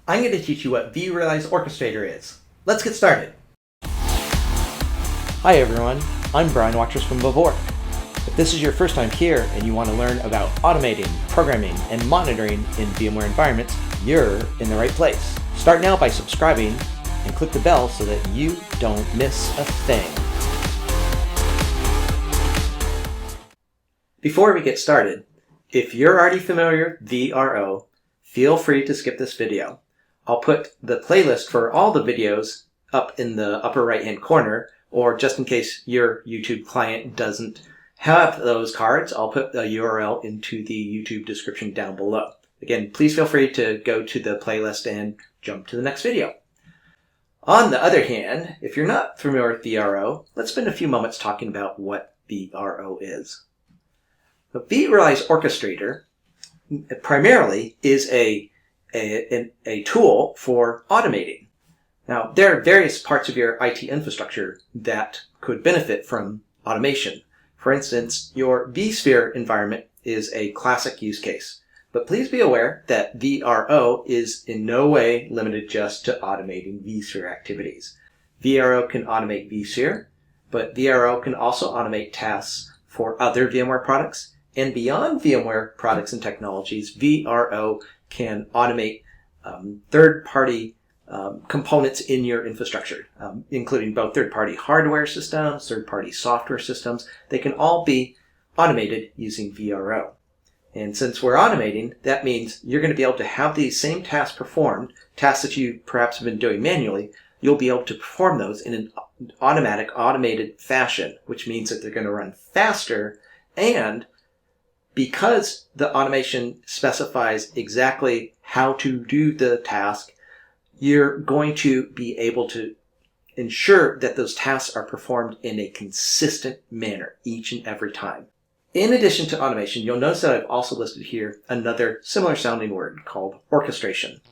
I'm going to teach you what vRealize Orchestrator is. Let's get started. Hi everyone, I'm Watrous from VVork. If this is your first time here and you want to learn about automating, programming, and monitoring in VMware environments, you're in the right place. Start now by subscribing and click the bell so that you don't miss a thing. Before we get started, if you're already familiar with vRO, feel free to skip this video. I'll put the playlist for all the videos up in the upper right-hand corner, or just in case your YouTube client doesn't have those cards, I'll put a URL into the YouTube description down below. Again, please feel free to go to the playlist and jump to the next video. On the other hand, if you're not familiar with vRO, let's spend a few moments talking about what vRO is. The vRealize Orchestrator primarily is a tool for automating. Now, there are various parts of your IT infrastructure that could benefit from automation. For instance, your vSphere environment is a classic use case. But please be aware that vRO is in no way limited just to automating vSphere activities. vRO can automate vSphere, but vRO can also automate tasks for other VMware products. And beyond VMware products and technologies, vRO can automate third-party components in your infrastructure, including both third-party hardware systems, third-party software systems. They can all be automated using vRO. And since we're automating, that means you're going to be able to have these same tasks performed, tasks that you perhaps have been doing manually. You'll be able to perform those in an automated fashion, which means that they're going to run faster, and because the automation specifies exactly how to do the task, you're going to be able to ensure that those tasks are performed in a consistent manner each and every time. In addition to automation, you'll notice that I've also listed here another similar sounding word called orchestration.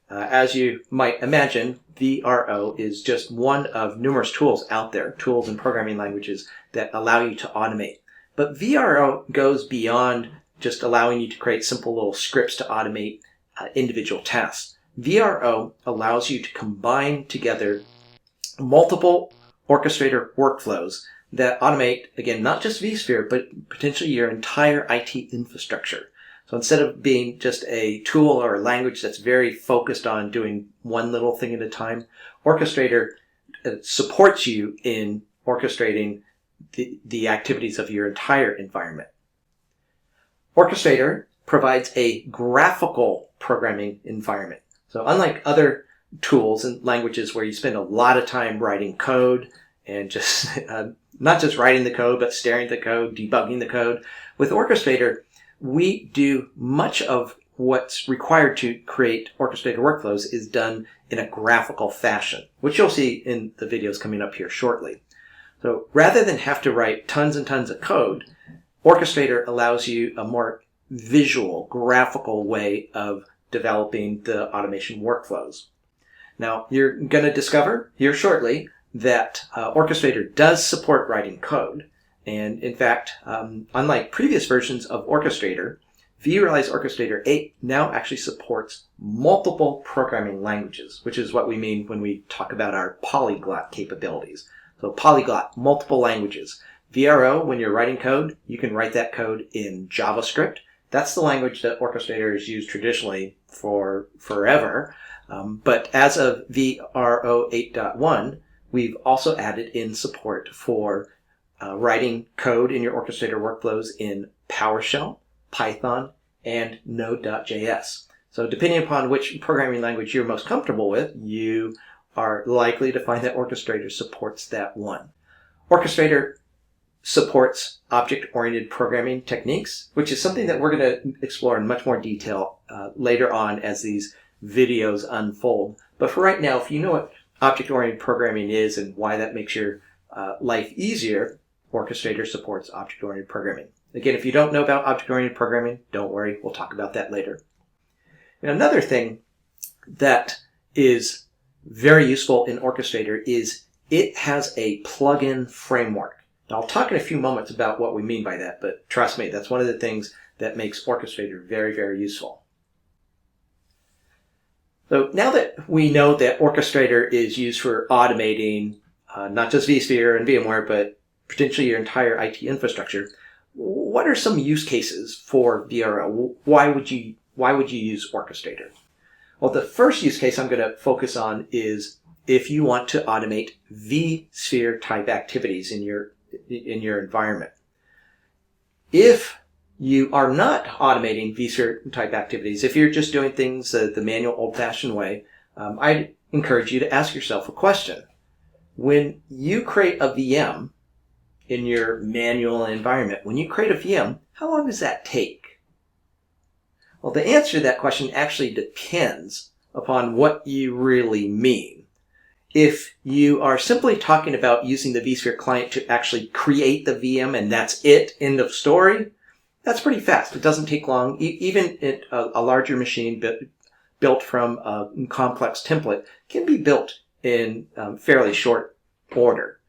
As you might imagine, vRO is just one of numerous tools out there, tools and programming languages that allow you to automate. But vRO goes beyond just allowing you to create simple little scripts to automate individual tasks. vRO allows you to combine together multiple orchestrator workflows that automate, again, not just vSphere, but potentially your entire IT infrastructure. So instead of being just a tool or a language that's very focused on doing one little thing at a time, Orchestrator supports you in orchestrating the activities of your entire environment. Orchestrator provides a graphical programming environment. So unlike other tools and languages where you spend a lot of time writing code and just not just writing the code, but staring at the code, debugging the code, with Orchestrator, we do much of what's required to create Orchestrator workflows is done in a graphical fashion, which you'll see in the videos coming up here shortly. So rather than have to write tons and tons of code, Orchestrator allows you a more visual, graphical way of developing the automation workflows. Now, you're going to discover here shortly that Orchestrator does support writing code. And in fact, unlike previous versions of Orchestrator, vRealize Orchestrator 8 now actually supports multiple programming languages, which is what we mean when we talk about our polyglot capabilities. So polyglot, multiple languages. vRO, when you're writing code, you can write that code in JavaScript. That's the language that Orchestrator has used traditionally for forever. But as of vRO 8.1, we've also added in support for writing code in your Orchestrator workflows in PowerShell, Python, and Node.js. So depending upon which programming language you're most comfortable with, you are likely to find that Orchestrator supports that one. Orchestrator supports object-oriented programming techniques, which is something that we're going to explore in much more detail later on as these videos unfold. But for right now, if you know what object-oriented programming is and why that makes your life easier, Orchestrator supports object-oriented programming. Again, if you don't know about object-oriented programming, don't worry, we'll talk about that later. And another thing that is very useful in Orchestrator is it has a plugin framework. Now, I'll talk in a few moments about what we mean by that, but trust me, that's one of the things that makes Orchestrator very, very useful. So now that we know that Orchestrator is used for automating not just vSphere and VMware, but potentially your entire IT infrastructure, what are some use cases for vRO? Why would you use Orchestrator? Well, the first use case I'm going to focus on is if you want to automate vSphere type activities in your environment. If you are not automating vSphere type activities, if you're just doing things the manual old-fashioned way, I'd encourage you to ask yourself a question. When you create a VM in your manual environment, when you create a VM, how long does that take? Well, the answer to that question actually depends upon what you really mean. If you are simply talking about using the vSphere client to actually create the VM and that's it, end of story, that's pretty fast. It doesn't take long. Even a larger machine built from a complex template can be built in fairly short order.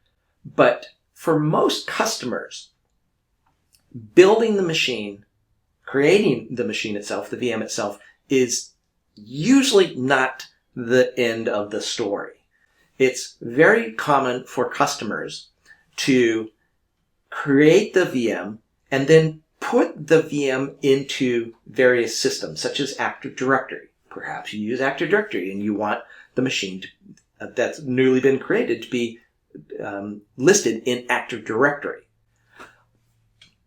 But for most customers, building the machine, creating the machine itself, the VM itself, is usually not the end of the story. It's very common for customers to create the VM and then put the VM into various systems, such as Active Directory. Perhaps you use Active Directory and you want the machine that's newly been created to be listed in Active Directory.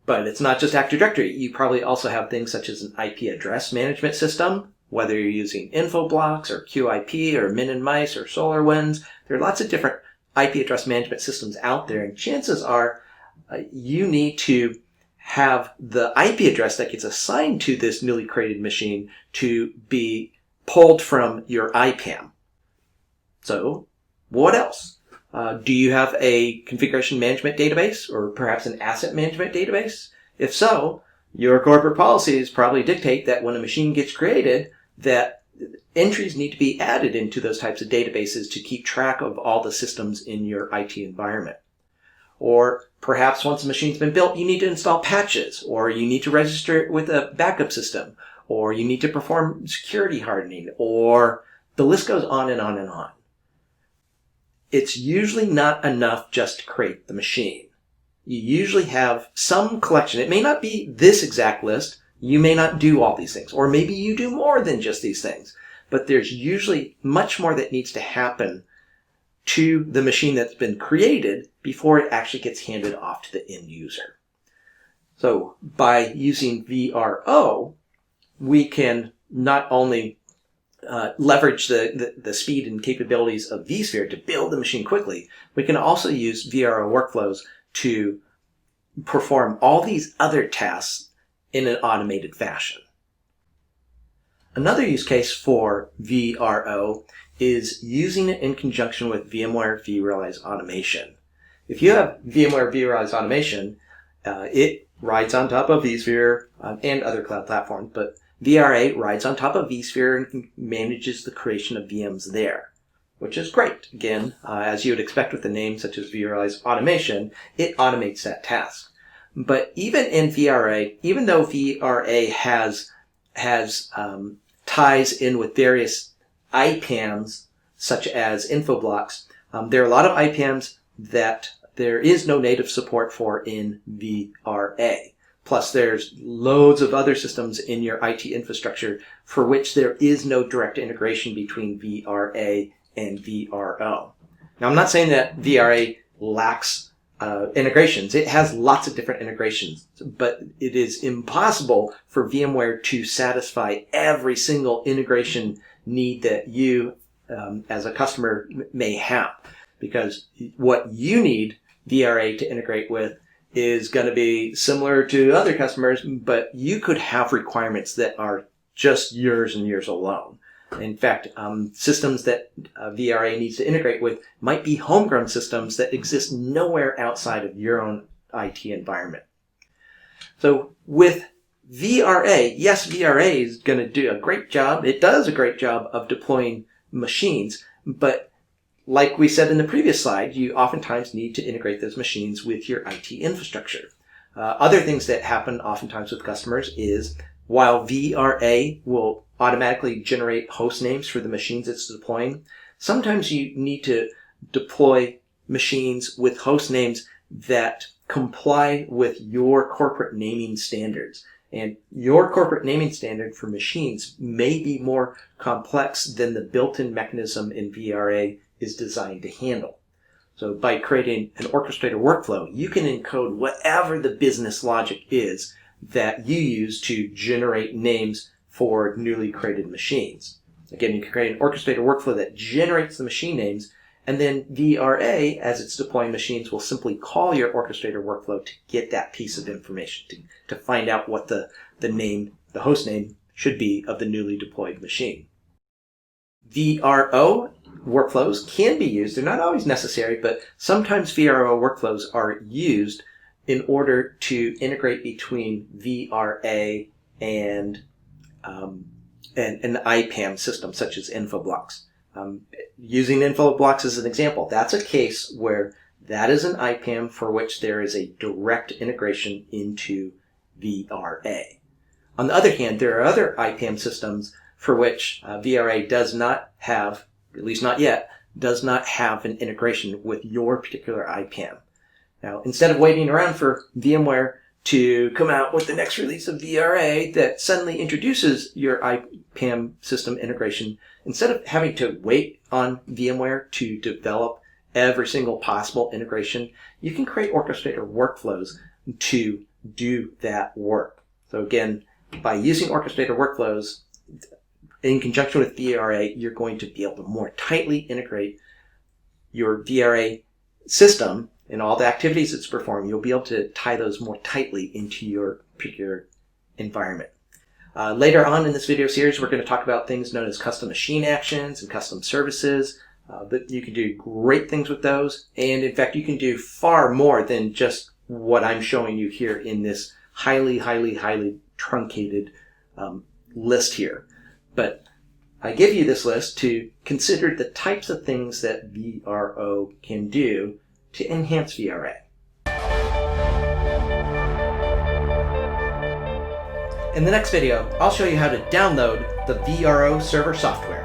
But it's not just Active Directory. You probably also have things such as an IP address management system, whether you're using Infoblox or QIP or Min and Mice or SolarWinds. There are lots of different IP address management systems out there, and chances are you need to have the IP address that gets assigned to this newly created machine to be pulled from your IPAM. So, what else? Do you have a configuration management database or perhaps an asset management database? If so, your corporate policies probably dictate that when a machine gets created, that entries need to be added into those types of databases to keep track of all the systems in your IT environment. Or perhaps once a machine's been built, you need to install patches, or you need to register it with a backup system, or you need to perform security hardening, or the list goes on and on and on. It's usually not enough just to create the machine. You usually have some collection. It may not be this exact list. You may not do all these things, or maybe you do more than just these things. But there's usually much more that needs to happen to the machine that's been created before it actually gets handed off to the end user. So by using vRO, we can not only leverage the speed and capabilities of vSphere to build the machine quickly, we can also use vRO workflows to perform all these other tasks in an automated fashion. Another use case for vRO is using it in conjunction with VMware vRealize automation. If you have VMware vRealize automation, it rides on top of vSphere and other cloud platforms, but VRA rides on top of vSphere and manages the creation of VMs there, which is great. Again, as you would expect with a name such as vRealize automation, it automates that task. But even in VRA, even though VRA has ties in with various IPAMs, such as Infoblox, there are a lot of IPAMs that there is no native support for in VRA. Plus, there's loads of other systems in your IT infrastructure for which there is no direct integration between VRA and vRO. Now, I'm not saying that VRA lacks integrations. It has lots of different integrations, but it is impossible for VMware to satisfy every single integration need that you, as a customer, may have. Because what you need VRA to integrate with is going to be similar to other customers, but you could have requirements that are just yours and yours alone. In fact, systems that VRA needs to integrate with might be homegrown systems that exist nowhere outside of your own IT environment. So with VRA, yes, VRA is going to do a great job. It does a great job of deploying machines, but like we said in the previous slide, you oftentimes need to integrate those machines with your IT infrastructure. Other things that happen oftentimes with customers is while vRA will automatically generate host names for the machines it's deploying, sometimes you need to deploy machines with host names that comply with your corporate naming standards. And your corporate naming standard for machines may be more complex than the built-in mechanism in vRA is designed to handle. So by creating an orchestrator workflow, you can encode whatever the business logic is that you use to generate names for newly created machines. Again, you can create an orchestrator workflow that generates the machine names, and then vRA, as it's deploying machines, will simply call your orchestrator workflow to get that piece of information, to find out what the host name should be of the newly deployed machine. vRO workflows can be used. They're not always necessary, but sometimes vRO workflows are used in order to integrate between vRA and an IPAM system, such as Infoblocks. Using Infoblocks as an example, that's a case where that is an IPAM for which there is a direct integration into vRA. On the other hand, there are other IPAM systems for which vRA does not have, at least not yet, does not have an integration with your particular IPAM. Now, instead of waiting around for VMware to come out with the next release of vRA that suddenly introduces your IPAM system integration, instead of having to wait on VMware to develop every single possible integration, you can create orchestrator workflows to do that work. So again, by using orchestrator workflows in conjunction with vRA, you're going to be able to more tightly integrate your vRA system and all the activities it's performing. You'll be able to tie those more tightly into your particular environment. Later on in this video series, we're going to talk about things known as custom machine actions and custom services. But you can do great things with those. And in fact, you can do far more than just what I'm showing you here in this highly truncated list here. But I give you this list to consider the types of things that vRO can do to enhance vRA. In the next video, I'll show you how to download the vRO server software.